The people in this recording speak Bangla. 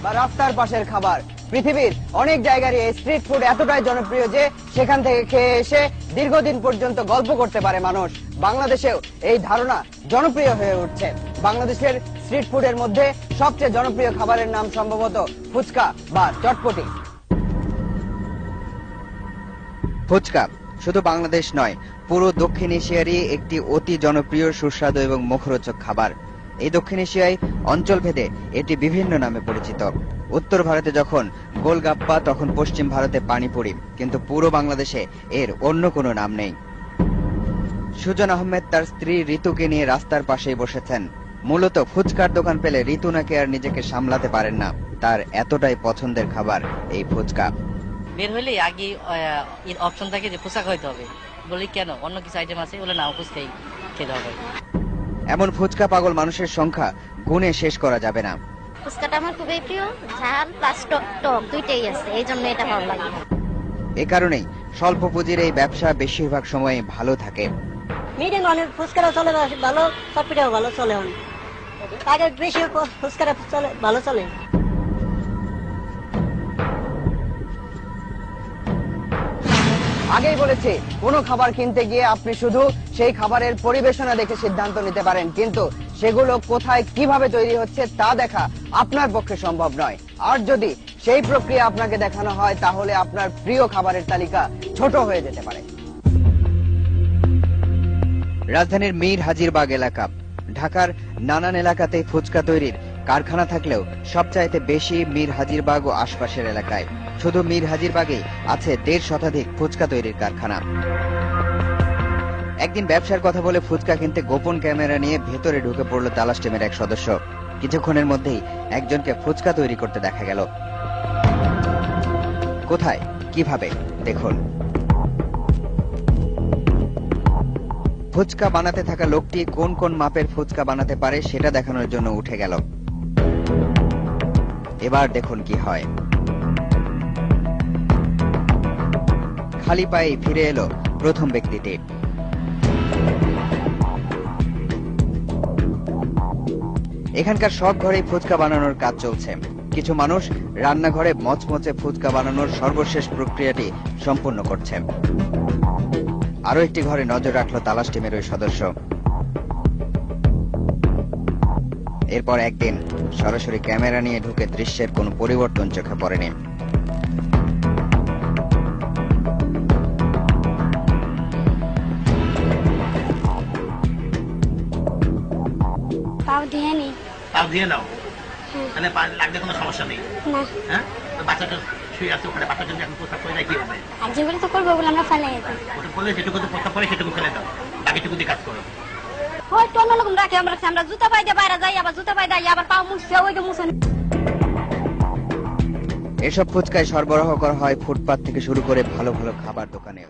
বা রাস্তার পাশের খাবার। পৃথিবীর অনেক জায়গায় এই স্ট্রিট ফুড এতটাই জনপ্রিয় যে সেখান থেকে খেয়ে এসে দীর্ঘদিন পর্যন্ত গল্প করতে পারে মানুষ। বাংলাদেশেও এই ধারণা জনপ্রিয় হয়ে উঠছে। বাংলাদেশের স্ট্রিট ফুডের মধ্যে সবচেয়ে জনপ্রিয় খাবারের নাম সম্ভবত ফুচকা বা চটপটি। ফুচকা শুধু বাংলাদেশ নয়, পুরো দক্ষিণ এশিয়ারই একটি অতি জনপ্রিয়, সুস্বাদু এবং মুখরোচক খাবার। এই দক্ষিণ এশিয়ায় অঞ্চলভেদে এটি বিভিন্ন নামে পরিচিত। উত্তর ভারতে যখন গোলগাপ্পা, তখন পশ্চিম ভারতে পানিপুরি, কিন্তু পুরো বাংলাদেশে এর অন্য কোনো নাম নেই। সুজন আহমেদ তার স্ত্রী ঋতুকে নিয়ে রাস্তার পাশেই বসেছেন। মূলত ফুচকার দোকান পেলে ঋতু নাকি আর নিজেকে সামলাতে পারেন না, তার এতটাই পছন্দের খাবার এই ফুচকা। বের হইলে আগে অপশন থাকে যে ফুচকা খাইতে হবে, বলি কেন অন্য কিছু আইটেম আছে, বলে না ফুচকাই খেতে হবে। এমন ফুচকা পাগল মানুষের সংখ্যা গুণে শেষ করা যাবে না। ফুচকাটা আমার খুবই প্রিয়, ঝাল প্লাস টক দুইটাই আছে, এই জন্য এটা ভালো লাগে। এ কারণেই স্বল্প পুঁজির এই ব্যবসা বেশিরভাগ সময় ভালো থাকে। মিডিয়াম অনেক ফুচকাটা চলে ভালো, চটপটিও ভালো চলে, আগে বেশি ফুচকাটা চলে ভালো চলে। আগেই বলেছি, কোনো খাবার কিনতে গিয়ে আপনি শুধু সেই খাবারের পরিবেশনা দেখে সিদ্ধান্ত নিতে পারেন, কিন্তু সেগুলো কোথায় কিভাবে তৈরি হচ্ছে তা দেখা আপনার পক্ষে সম্ভব নয়। আর যদি সেই প্রক্রিয়া আপনাকে দেখানো হয়, তাহলে আপনার প্রিয় খাবারের তালিকা ছোট হয়ে যেতে পারে। রাজধানীর মীর হাজিরবাগ এলাকা, ঢাকার নানান এলাকাতে ফুচকা তৈরির কারখানা থাকলেও সবচাইতে বেশি মীর হাজিরবাগ ও আশপাশের এলাকায়। শুধু মীর হাজিরবাগে আছে 1.5 শতাধিক ফুচকা তৈরির কারখানা। একদিন ব্যবসার কথা বলে ফুচকা কিনতে গোপন ক্যামেরা নিয়ে ভেতরে ঢুকে পড়ল তালাশ টিমের এক সদস্য। কিছুক্ষণের মধ্যেই একজনকে ফুচকা তৈরি করতে দেখা গেল। কোথায়, কিভাবে, দেখুন। ফুচকা বানাতে থাকা লোকটি কোন কোন মাপের ফুচকা বানাতে পারে সেটা দেখানোর জন্য উঠে গেল। এবার দেখুন কি হয়। খালি পায়ে ফিরে এলো প্রথম ব্যক্তিটি। এখানকার সব ঘরেই ফুচকা বানানোর কাজ চলছে। কিছু মানুষ রান্নাঘরে মচমচে ফুচকা বানানোর সর্বশেষ প্রক্রিয়াটি সম্পূর্ণ করছে। আরো একটি ঘরে নজর রাখলো তালাশ টিমের ওই সদস্য। এরপর একদিন সরাসরি ক্যামেরা নিয়ে ঢুকে দৃশ্যের কোনো পরিবর্তন চোখে পড়েনি। পাও দিয়ে নি, পাও দিয়ে নাও, মানে লাগলে কোনো সমস্যা নেই। না হ্যাঁ, বাচ্চাটা শুয়ে আছে ওখানে, বাচ্চার জন্য এখন প্রস্তাব করে দেয় কি হবে? আর যেগুলো তো করবো ওগুলো আমরা ফেলে দিই। ওটা বললে যেটুকু প্রস্তাব করে সেটুকু ফেলে দাও, বাকিটুকু দিয়ে কাজ করো। হয়তো অন্যরকম রাখে, আমরা জুতা পাই দিয়ে বাইরে যাই, আবার জুতা পাই দেয়, আবার পাও মুছছে ওই মুছে। এসব ফুচকায় সরবরাহ করা হয় ফুটপাত থেকে শুরু করে ভালো ভালো খাবার দোকানেও।